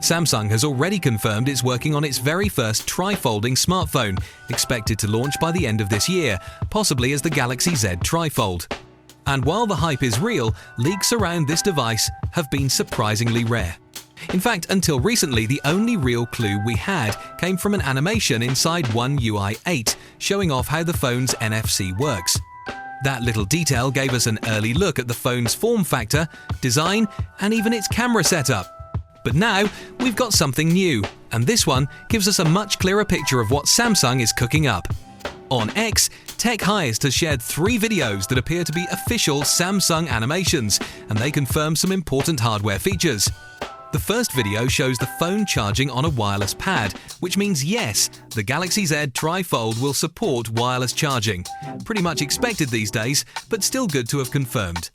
Samsung has already confirmed it's working on its very first tri-folding smartphone, expected to launch by the end of this year, possibly as the Galaxy Z TriFold. And while the hype is real, leaks around this device have been surprisingly rare. In fact, until recently, the only real clue we had came from an animation inside One UI 8, showing off how the phone's NFC works. That little detail gave us an early look at the phone's form factor, design, and even its camera setup. But now, we've got something new, and this one gives us a much clearer picture of what Samsung is cooking up. On X, Tech Highest has shared 3 videos that appear to be official Samsung animations, and they confirm some important hardware features. The first video shows the phone charging on a wireless pad, which means yes, the Galaxy Z TriFold will support wireless charging. Pretty much expected these days, but still good to have confirmed.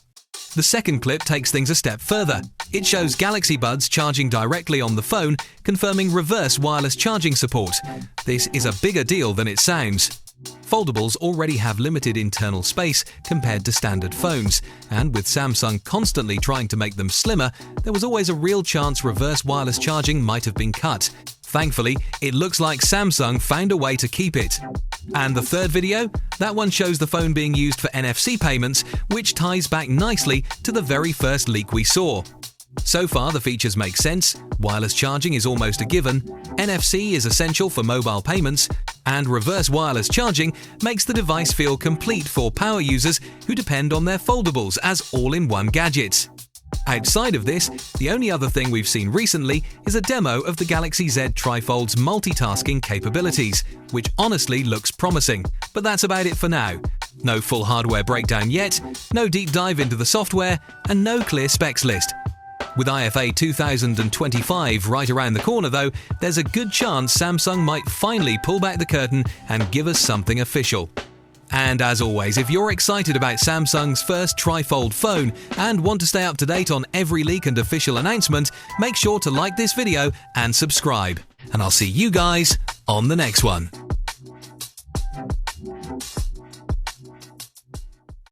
The second clip takes things a step further. It shows Galaxy Buds charging directly on the phone, confirming reverse wireless charging support. This is a bigger deal than it sounds. Foldables already have limited internal space compared to standard phones, and with Samsung constantly trying to make them slimmer, there was always a real chance reverse wireless charging might have been cut. Thankfully, it looks like Samsung found a way to keep it. And the third video? That one shows the phone being used for NFC payments, which ties back nicely to the very first leak we saw. So far, the features make sense, wireless charging is almost a given, NFC is essential for mobile payments, and reverse wireless charging makes the device feel complete for power users who depend on their foldables as all-in-one gadgets. Outside of this, the only other thing we've seen recently is a demo of the Galaxy Z TriFold's multitasking capabilities, which honestly looks promising, but that's about it for now. No full hardware breakdown yet, no deep dive into the software, and no clear specs list. With IFA 2025 right around the corner though, there's a good chance Samsung might finally pull back the curtain and give us something official. And as always, if you're excited about Samsung's first TriFold phone and want to stay up to date on every leak and official announcement, make sure to like this video and subscribe. And I'll see you guys on the next one.